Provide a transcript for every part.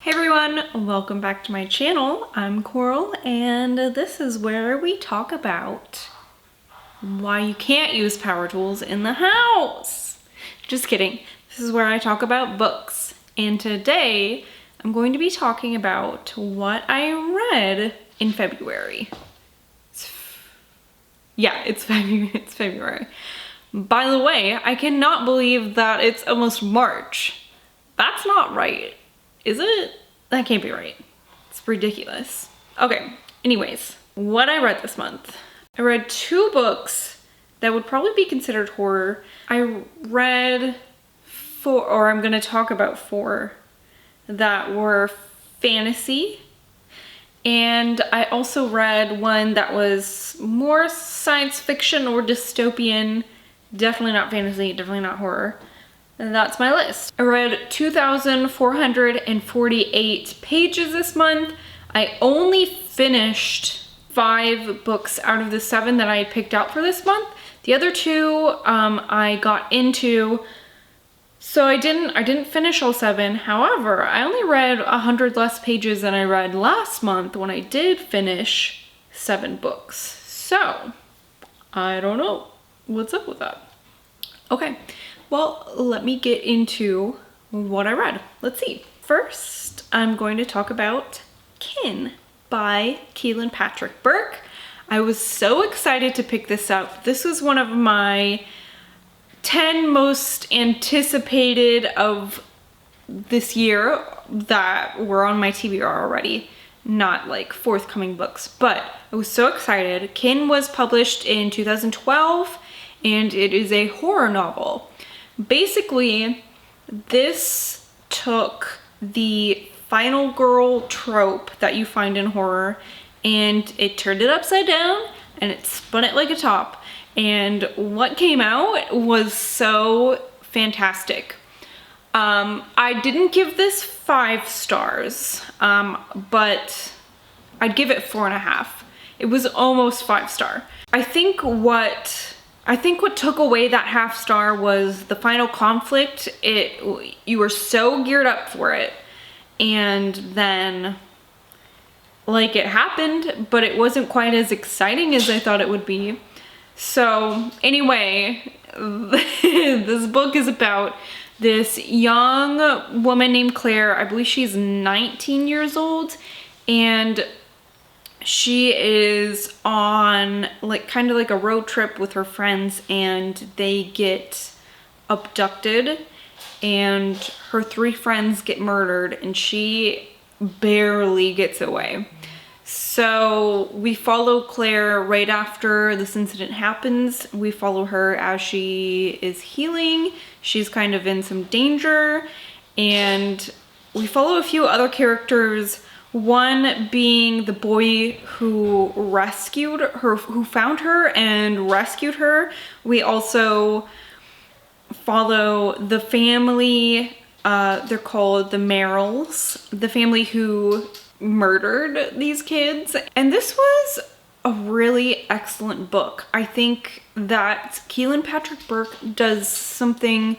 Hey everyone, welcome back to my channel. I'm Coral and this is where we talk about why you can't use power tools in the house. Just kidding. This is where I talk about books. And today I'm going to be talking about what I read in February. It's February. By the way, I cannot believe that it's almost March. That's not right. Is it? That can't be right. It's ridiculous. Okay, anyways, what I read this month. I read two books that would probably be considered horror. I read I'm gonna talk about four that were fantasy. And I also read one that was more science fiction or dystopian. Definitely not fantasy, definitely not horror. And that's my list. I read 2,448 pages this month. I only finished 5 books out of the 7 that I had picked out for this month. The other 2 I got into, so I didn't finish all 7. However, I only read 100 less pages than I read last month when I did finish 7 books. So, I don't know what's up with that. Okay. Well, let me get into what I read. Let's see. First, I'm going to talk about Kin by Keelan Patrick Burke. I was so excited to pick this up. This was one of my 10 most anticipated of this year that were on my TBR already. Not like forthcoming books, but I was so excited. Kin was published in 2012 and it is a horror novel. Basically, this took the final girl trope that you find in horror and it turned it upside down and it spun it like a top. And what came out was so fantastic. I didn't give this 5 stars, but I'd give it 4.5. It was almost 5-star. I think what took away that half star was the final conflict. You were so geared up for it, and then like it happened, but it wasn't quite as exciting as I thought it would be. So anyway, this book is about this young woman named Claire. I believe she's 19 years old, and she is on kind of like a road trip with her friends and they get abducted and her 3 friends get murdered and she barely gets away. So we follow Claire right after this incident happens. We follow her as she is healing. She's kind of in some danger, and we follow a few other characters. One being the boy who rescued her, who found her and rescued her. We also follow the family, they're called the Merrills, the family who murdered these kids. And this was a really excellent book. I think that Keelan Patrick Burke does something,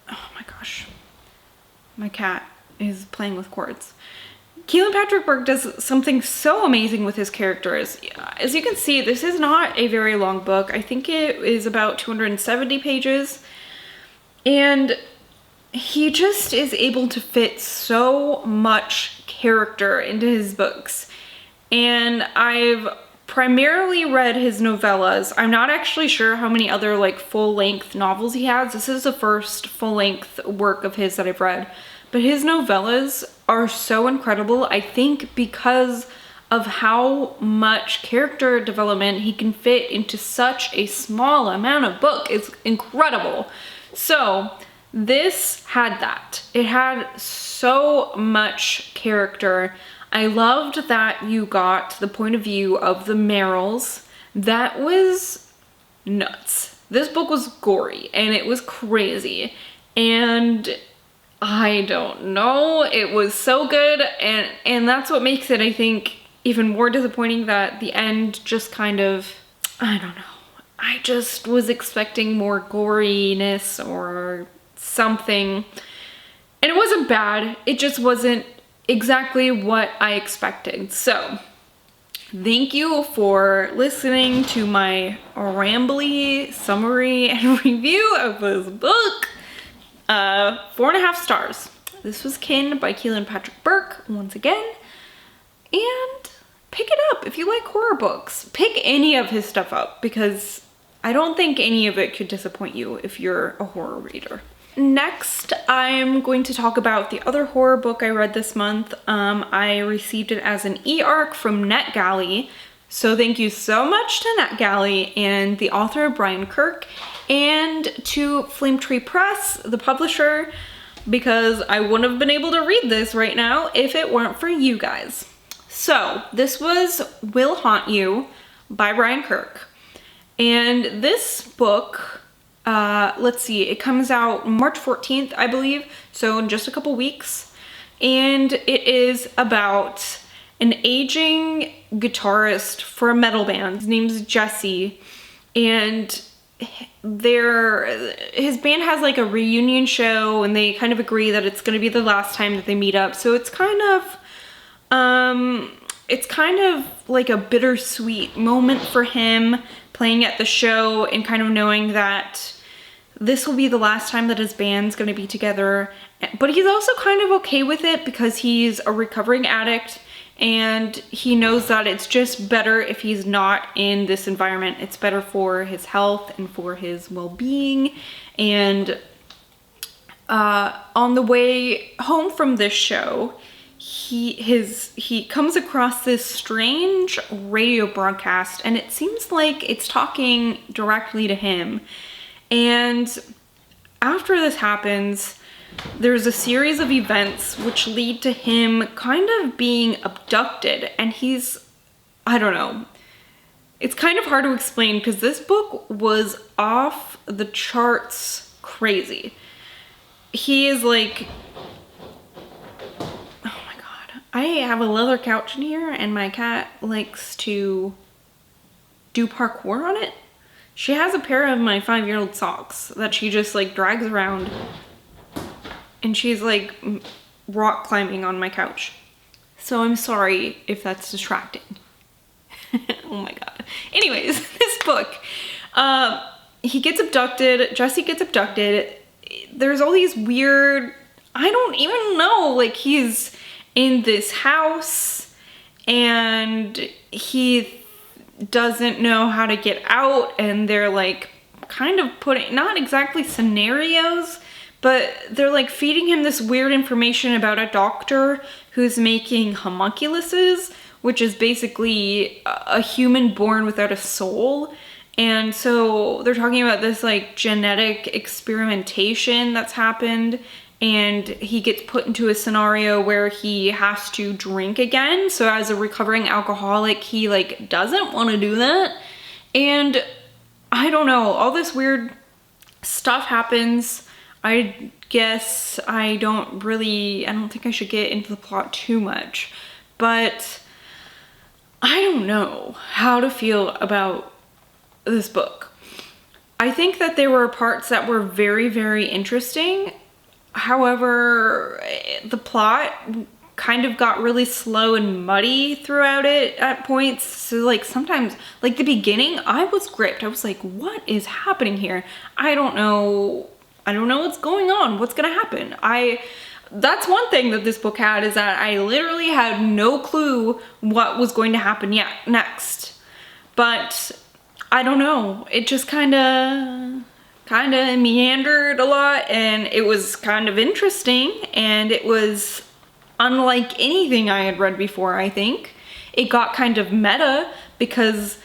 oh my gosh, my cat is playing with cords. Keelan Patrick Burke does something so amazing with his characters. As you can see, this is not a very long book. I think it is about 270 pages. And he just is able to fit so much character into his books. And I've primarily read his novellas. I'm not actually sure how many other full-length novels he has. This is the first full-length work of his that I've read. But his novellas are so incredible, I think, because of how much character development he can fit into such a small amount of book. It's incredible. So this had that. It had so much character. I loved that you got the point of view of the Merrills. That was nuts. This book was gory and it was crazy. And I don't know, it was so good, and that's what makes it, I think, even more disappointing that the end just kind of, I don't know. I just was expecting more goriness or something. And it wasn't bad, it just wasn't exactly what I expected. So, thank you for listening to my rambly summary and review of this book. 4.5 stars. This was Kin by Keelan Patrick Burke, once again. And pick it up if you like horror books. Pick any of his stuff up, because I don't think any of it could disappoint you if you're a horror reader. Next, I'm going to talk about the other horror book I read this month. I received it as an e-arc from NetGalley. So thank you so much to NetGalley and the author Brian Kirk, and to Flame Tree Press, the publisher, because I wouldn't have been able to read this right now if it weren't for you guys. So this was Will Haunt You by Brian Kirk. And this book, let's see, it comes out March 14th, I believe, so in just a couple weeks. And it is about an aging guitarist for a metal band. His name's Jesse, and his band has like a reunion show, and they kind of agree that it's gonna be the last time that they meet up. So it's kind of like a bittersweet moment for him playing at the show and kind of knowing that this will be the last time that his band's gonna be together. But he's also kind of okay with it because he's a recovering addict, and he knows that it's just better if he's not in this environment. It's better for his health and for his well-being. And on the way home from this show, he comes across this strange radio broadcast, and it seems like it's talking directly to him. And after this happens, there's a series of events which lead to him kind of being abducted, and I don't know. It's kind of hard to explain because this book was off the charts crazy. He is like, I have a leather couch in here, and my cat likes to do parkour on it. She has a pair of my 5-year-old socks that she just like drags around, and she's like rock climbing on my couch. So I'm sorry if that's distracting. Oh my god. Anyways, this book, he gets abducted, Jesse gets abducted. There's all these weird, I don't even know, like he's in this house and he doesn't know how to get out, and they're like kind of putting, not exactly scenarios, but they're like feeding him this weird information about a doctor who's making homunculuses, which is basically a human born without a soul. And so they're talking about this like genetic experimentation that's happened, and he gets put into a scenario where he has to drink again. So as a recovering alcoholic, he like doesn't want to do that. And I don't know, all this weird stuff happens. I guess I don't think I should get into the plot too much, but I don't know how to feel about this book. I think that there were parts that were very, very interesting. However, the plot kind of got really slow and muddy throughout it at points. So like sometimes, like the beginning, I was gripped. I was like, what is happening here? I don't know what's going on. What's gonna happen? That's one thing that this book had, is that I literally had no clue what was going to happen next. But I don't know. It just kind of meandered a lot, and it was kind of interesting, and it was unlike anything I had read before, I think. It got kind of meta because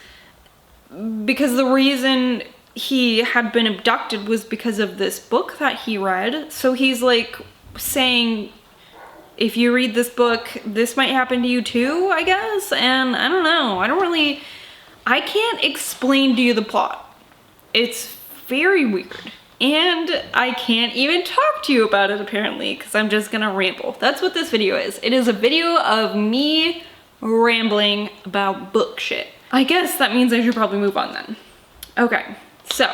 the reason he had been abducted was because of this book that he read. So he's like saying, if you read this book, this might happen to you too, I guess. And I don't know. I can't explain to you the plot. It's very weird. And I can't even talk to you about it apparently, because I'm just gonna ramble. That's what this video is. It is a video of me rambling about book shit. I guess that means I should probably move on then. Okay, so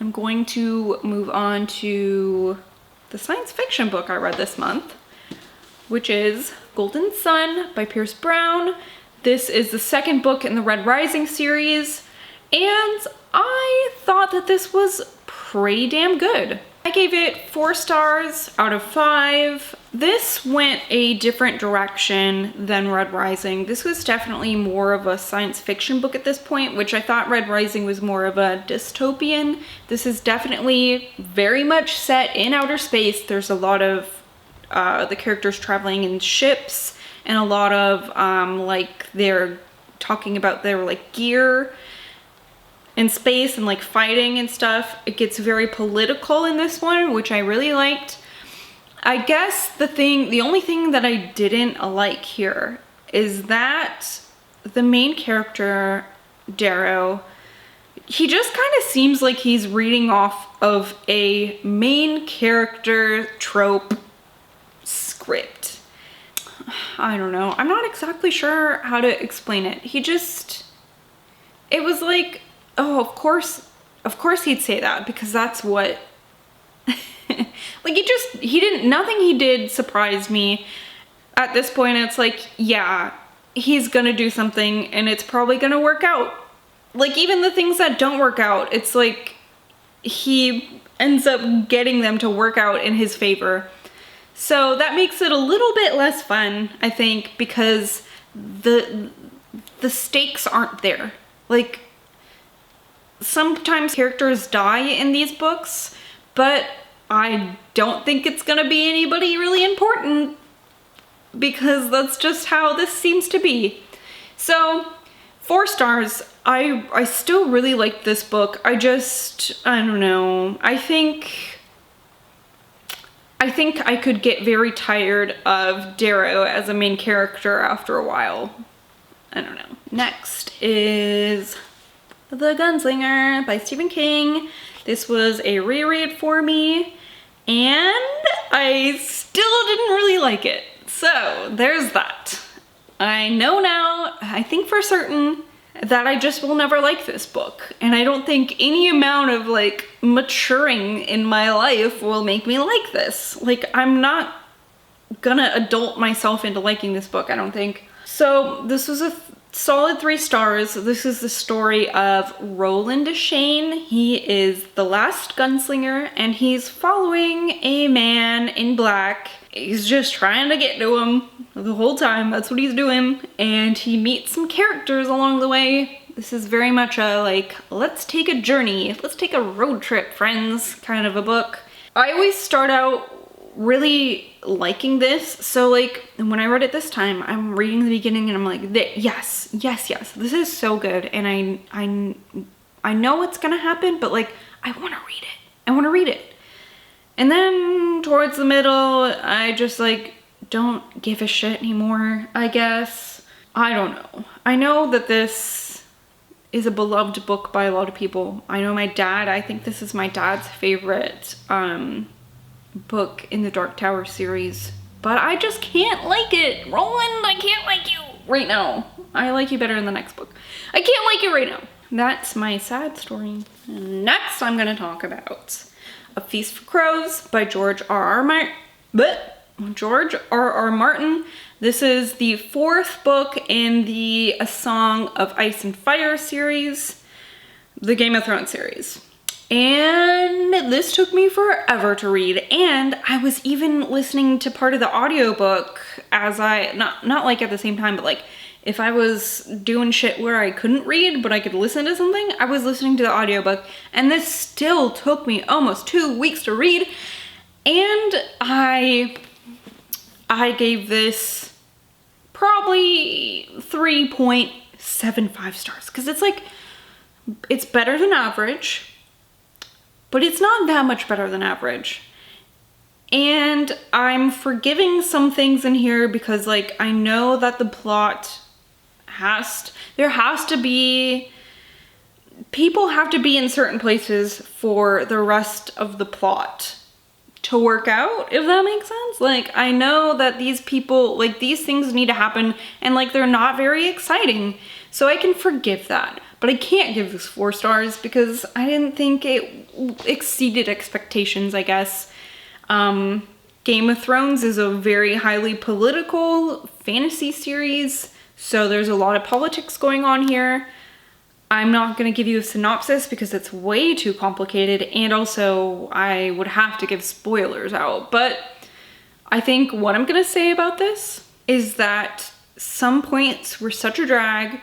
I'm going to move on to the science fiction book I read this month, which is Golden Sun by Pierce Brown. This is the second book in the Red Rising series, and I thought that this was pretty damn good. I gave it 4 stars out of 5. This went a different direction than Red Rising. This was definitely more of a science fiction book at this point, which I thought Red Rising was more of a dystopian. This is definitely very much set in outer space. There's a lot of the characters traveling in ships, and a lot of like they're talking about their like gear in space and like fighting and stuff. It gets very political in this one, which I really liked. I guess the only thing that I didn't like here is that the main character, Darrow, he just kind of seems like he's reading off of a main character trope script. I don't know. I'm not exactly sure how to explain it. It was like, oh, of course he'd say that, because that's what, like nothing he did surprised me. At this point, it's like, yeah, he's gonna do something and it's probably gonna work out. Like, even the things that don't work out, it's like he ends up getting them to work out in his favor. So that makes it a little bit less fun, I think, because the stakes aren't there. Like, sometimes characters die in these books, but I don't think it's gonna be anybody really important, because that's just how this seems to be. So 4 stars. I still really like this book. I don't know. I think I could get very tired of Darrow as a main character after a while. I don't know. Next is The Gunslinger by Stephen King. This was a reread for me, and I still didn't really like it. So there's that. I know now, I think for certain, that I just will never like this book. And I don't think any amount of like maturing in my life will make me like this. Like, I'm not gonna adult myself into liking this book, I don't think. So this was a solid 3 stars. This is the story of Roland Deschain. He is the last gunslinger, and he's following a man in black. He's just trying to get to him the whole time. That's what he's doing. And he meets some characters along the way. This is very much a like, let's take a journey, let's take a road trip, friends, kind of a book. I always start out really liking this. So like, when I read it this time, I'm reading the beginning and I'm like, yes, this is so good. And I know what's gonna happen, but like, I wanna read it. And then towards the middle, I just like don't give a shit anymore, I guess. I don't know. I know that this is a beloved book by a lot of people. I know my dad, I think this is my dad's favorite book in the Dark Tower series, but I just can't like it. Roland, I can't like you right now. I like you better in the next book. I can't like it right now. That's my sad story. Next, I'm gonna talk about A Feast for Crows by George R.R. Martin. This is the 4th book in the A Song of Ice and Fire series, the Game of Thrones series. And this took me forever to read, and I was even listening to part of the audiobook as not like at the same time, but like if I was doing shit where I couldn't read but I could listen to something, I was listening to the audiobook, and this still took me almost 2 weeks to read. And I gave this probably 3.75 stars, because it's like, it's better than average, but it's not that much better than average. And I'm forgiving some things in here because like, I know that the plot there has to be, people have to be in certain places for the rest of the plot to work out, if that makes sense. Like, I know that these people, like, these things need to happen, and like, they're not very exciting, so I can forgive that. But I can't give this 4 stars because I didn't think it exceeded expectations, I guess. Game of Thrones is a very highly political fantasy series, so there's a lot of politics going on here. I'm not going to give you a synopsis because it's way too complicated, and also I would have to give spoilers out. But I think what I'm going to say about this is that some points were such a drag.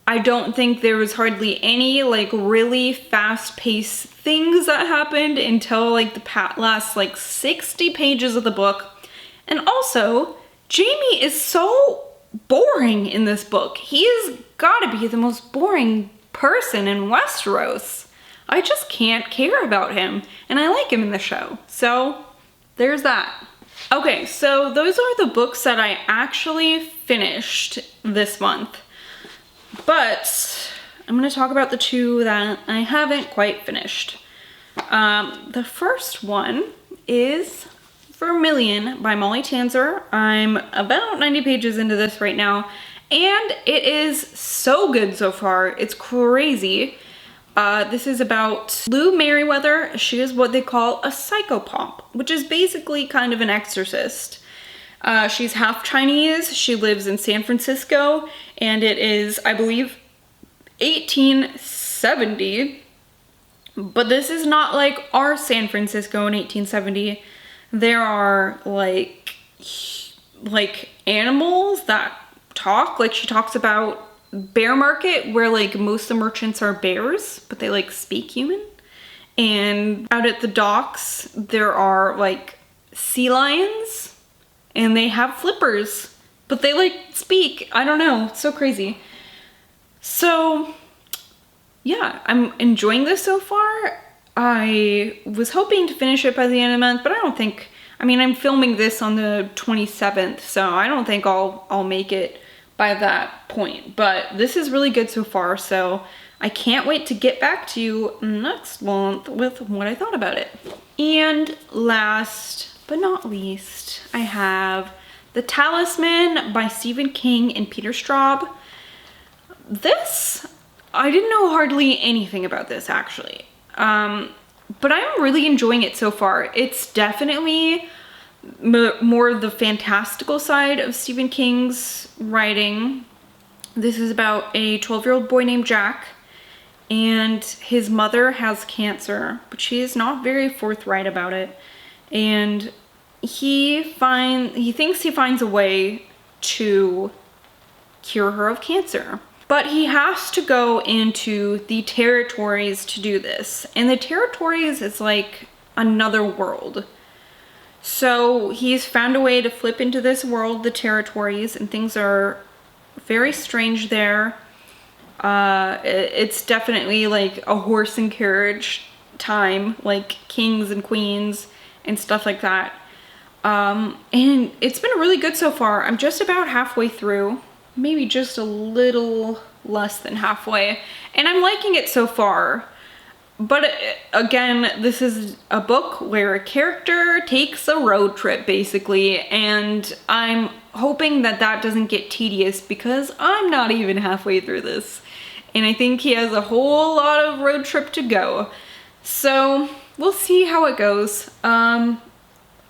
I don't think there was hardly any like really fast-paced things that happened until like the last like 60 pages of the book. And also, Jamie is so boring in this book. He has got to be the most boring person in Westeros. I just can't care about him, and I like him in the show. So there's that. Okay, so those are the books that I actually finished this month. But I'm going to talk about the two that I haven't quite finished. The first one is Vermillion by Molly Tanzer. I'm about 90 pages into this right now, and it is so good so far. It's crazy. This is about Lou Merriweather. She is what they call a psychopomp, which is basically kind of an exorcist. She's half Chinese. She lives in San Francisco, and it is, I believe, 1870. But this is not like our San Francisco in 1870. There are like animals that talk. Like, she talks about bear market where like most of the merchants are bears, but they like speak human. And out at the docks, there are like sea lions, and they have flippers, but they like speak. I don't know, it's so crazy. So yeah, I'm enjoying this so far. I was hoping to finish it by the end of the month, but I don't think, I mean, I'm filming this on the 27th, so I don't think I'll make it by that point. But this is really good so far, so I can't wait to get back to you next month with what I thought about it. And last but not least, I have The Talisman by Stephen King and Peter Straub. This, I didn't know hardly anything about this actually, but I'm really enjoying it so far. It's definitely more the fantastical side of Stephen King's writing. This is about a 12-year-old boy named Jack, and his mother has cancer, but she is not very forthright about it. And he thinks he finds a way to cure her of cancer. But he has to go into the territories to do this. And the territories is like another world. So he's found a way to flip into this world, the territories, and things are very strange there. It's definitely like a horse and carriage time, like kings and queens and stuff like that. And it's been really good so far. I'm just about halfway through, maybe just a little less than halfway, and I'm liking it so far. But again, this is a book where a character takes a road trip basically, and I'm hoping that that doesn't get tedious because I'm not even halfway through this, and I think he has a whole lot of road trip to go. So we'll see how it goes.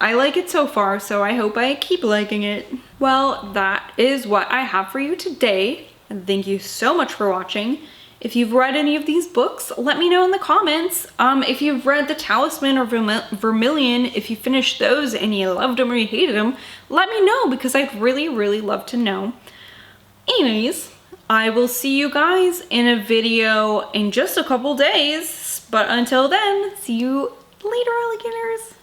I like it so far, so I hope I keep liking it. Well, that is what I have for you today. And thank you so much for watching. If you've read any of these books, let me know in the comments. If you've read The Talisman or Vermillion, if you finished those and you loved them or you hated them, let me know because I'd really, really love to know. Anyways, I will see you guys in a video in just a couple days. But until then, see you later, alligators.